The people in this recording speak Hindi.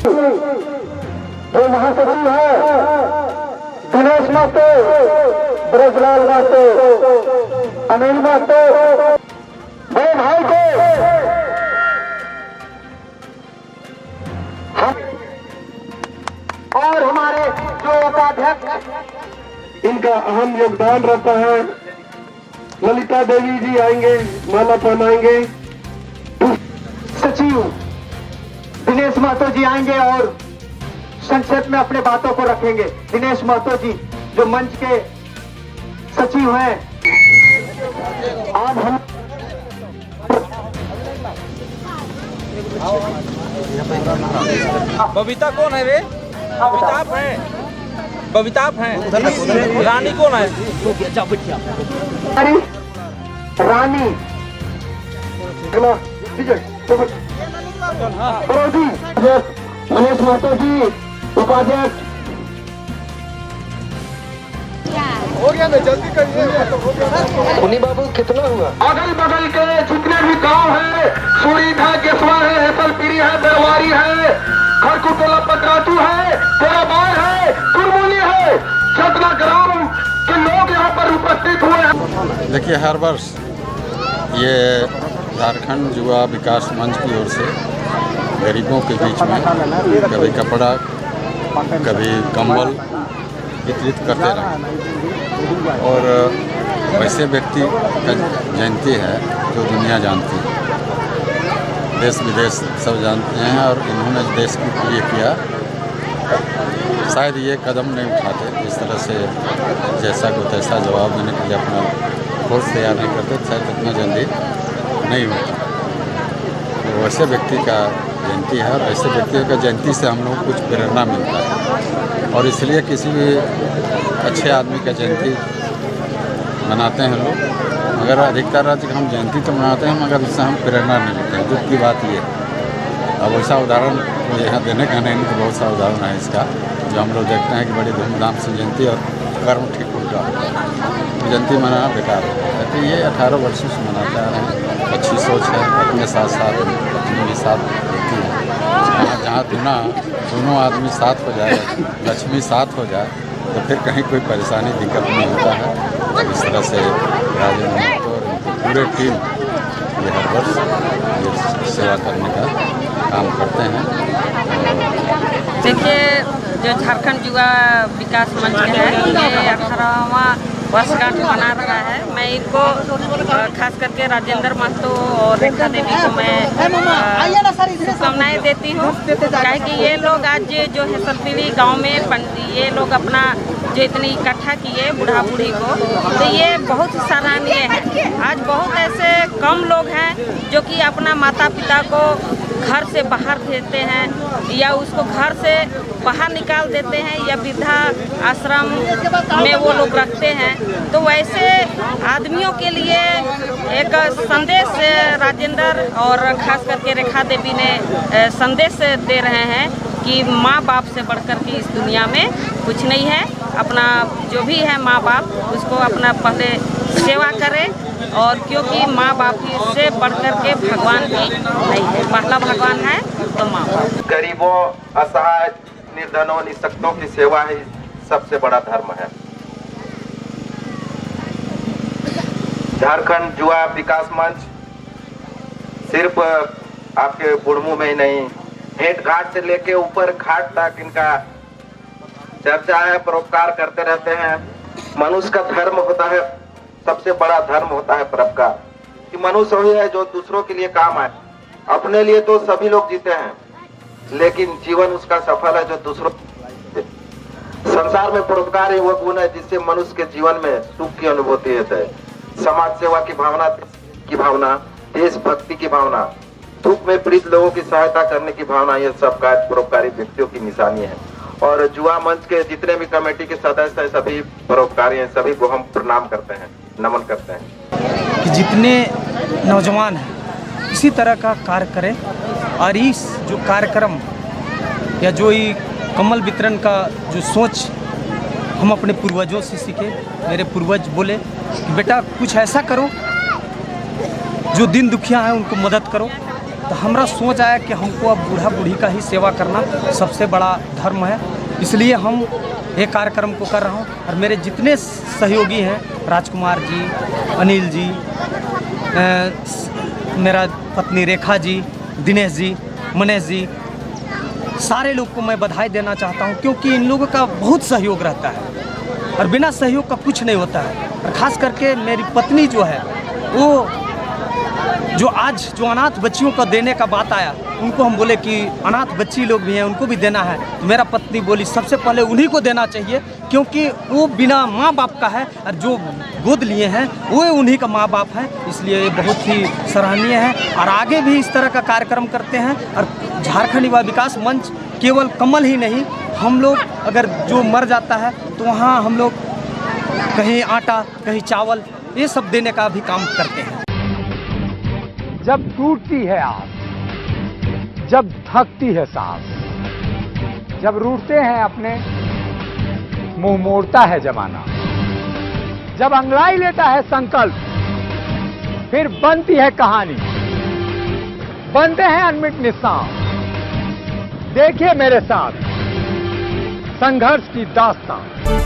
जो महासचिव है दिनेश महतो, ब्रजलाल महतो, अनिल महतो, बड़े भाई को और हमारे जो उपाध्यक्ष, इनका अहम योगदान रहता है। ललिता देवी जी आएंगे, माला पहनाएंगे। सचिव दिनेश महतो जी आएंगे और संक्षेप में अपने बातों को रखेंगे। दिनेश महतो जी जो मंच के सचिव हैं, आज हम बबीता कौन है वे? बबीताप है, बबीताप है। रानी कौन है? रानी दिनेश महतो जी उपाध्यक्ष। हो गया ना, जल्दी करिए। उन्हीं बाबू कितना हुआ? अगल बगल के जितने भी गांव है, सुरीधा केसवा है, हेसलपीरी है, बरवारी है, खरकुटोला पतरातू है, तेराबार है, कुरमुली है, चतना ग्राम के लोग यहाँ पर उपस्थित हुए हैं। देखिए, हर वर्ष ये झारखंड युवा विकास मंच की ओर से गरीबों के बीच में कभी कपड़ा, कभी कंबल वितरित करते रहे। और वैसे व्यक्ति का जयंती है जो दुनिया जानती है, देश विदेश सब जानते हैं। और इन्होंने देश के लिए किया, शायद ये कदम नहीं उठाते इस तरह से, जैसा को तैसा जवाब देने के लिए अपना फोर्स तैयार नहीं करते, शायद इतना जल्दी नहीं होता। तो वैसे व्यक्ति का जयंती है और ऐसे व्यक्तियों का जयंती से हम लोग को कुछ प्रेरणा मिलता है। और इसलिए किसी भी अच्छे आदमी का जयंती मनाते हैं लोग, मगर अधिकतर राज्य हम जयंती तो मनाते हैं मगर उससे हम प्रेरणा नहीं लेते हैं। दुख की बात ये अब वैसा उदाहरण तो यहाँ देने का नहीं, तो बहुत सा उदाहरण है इसका जो हम लोग देखते हैं कि बड़ी धूमधाम से जयंती और कर्म ठीक उल्टा होता है। जयंती मनाना बेकार है। तो ये 18 वर्षों से मनाते आ रहे हैं। अच्छी सोच है, अपने साथ साथ अपनी भी साथ होती है। जहाँ दोनों आदमी साथ हो जाए, लक्ष्मी साथ हो जाए, तो फिर कहीं कोई परेशानी दिक्कत नहीं होता है। इस तरह से राजेंद्र महतो और उनकी पूरे टीम ये हर वर्ष ये सेवा करने का काम करते हैं। देखिए, जो झारखंड युवा विकास मंच है, ये 18वां वर्षगांठ मना रहा है। मैं इनको खास करके राजेंद्र महतो और रेखा देवी को मैं शुभकामनाएं देती हूँ, क्या कि ये लोग आज जो है सलपीड़ी गांव में ये लोग अपना जो इतनी इकट्ठा किए बूढ़ा बूढ़ी को, तो ये बहुत ही सराहनीय है। आज बहुत ऐसे कम लोग हैं जो कि अपना माता पिता को घर से बाहर भेजते हैं या उसको घर से बाहर निकाल देते हैं या वृद्धा आश्रम में वो लोग रखते हैं। तो वैसे आदमियों के लिए एक संदेश राजेंद्र और खास करके रेखा देवी ने संदेश दे रहे हैं कि माँ बाप से बढ़कर के इस दुनिया में कुछ नहीं है। अपना जो भी है माँ बाप, उसको अपना पहले सेवा करें, और क्योंकि माँ बाप से बढ़कर के भगवान भी नहीं है। पहला भगवान है तो माँ बाप। गरीबों, असहाय, निर्धनों, निःशक्तों की सेवा ही सबसे बड़ा धर्म है। झारखंड युवा विकास मंच सिर्फ आपके बुढ़मू में ही नहीं, भेंट घाट से लेके ऊपर घाट तक इनका चर्चा है, परोपकार करते रहते हैं। मनुष्य का धर्म होता है, सबसे बड़ा धर्म होता है परोपकार, कि मनुष्य वही है जो दूसरों के लिए काम आए। अपने लिए तो सभी लोग जीते हैं, लेकिन जीवन उसका सफल है जो दूसरों। संसार में परोपकार ही वो गुण है जिससे मनुष्य के जीवन में सुख की अनुभूति होती है। समाज सेवा की भावना, देशभक्ति की भावना, दुख में पीड़ित लोगों की सहायता करने की भावना, ये सब कार्य परोपकारी व्यक्तियों की निशानी है। और युवा मंच के जितने भी कमेटी के सदस्य हैं, सभी परोपकारी हैं, सभी को हम प्रणाम करते हैं, नमन करते हैं। कि जितने नौजवान हैं इसी तरह का कार्य करें, और इस जो कार्यक्रम या जो ये कम्बल वितरण का जो सोच हम अपने पूर्वजों से सीखे। मेरे पूर्वज बोले कि बेटा कुछ ऐसा करो जो दिन दुखिया है उनको मदद करो, तो हमारा सोच आया कि हमको अब बूढ़ा बूढ़ी का ही सेवा करना सबसे बड़ा धर्म है, इसलिए हम ये कार्यक्रम को कर रहा हूँ। और मेरे जितने सहयोगी हैं, राजकुमार जी, अनिल जी, मेरा पत्नी रेखा जी, दिनेश जी, मनीष जी, सारे लोग को मैं बधाई देना चाहता हूँ, क्योंकि इन लोगों का बहुत सहयोग रहता है और बिना सहयोग का कुछ नहीं होता है। और ख़ास करके मेरी पत्नी जो है, वो जो आज जो अनाथ बच्चियों को देने का बात आया, उनको हम बोले कि अनाथ बच्ची लोग भी हैं, उनको भी देना है, तो मेरा पत्नी बोली सबसे पहले उन्हीं को देना चाहिए, क्योंकि वो बिना माँ बाप का है और जो गोद लिए हैं वो उन्हीं का माँ बाप है। इसलिए ये बहुत ही सराहनीय है और आगे भी इस तरह का कार्यक्रम करते हैं। और झारखंड युवा विकास मंच केवल कमल ही नहीं, हम लोग अगर जो मर जाता है तो वहाँ हम लोग कहीं आटा, कहीं चावल, ये सब देने का भी काम करते हैं। जब टूटती है आस, जब थकती है सांस, जब रूठते हैं अपने, मुंह मोड़ता है जमाना, जब अंगड़ाई लेता है संकल्प, फिर बनती है कहानी, बनते हैं अनमिट निशान। देखिए मेरे साथ संघर्ष की दास्तान।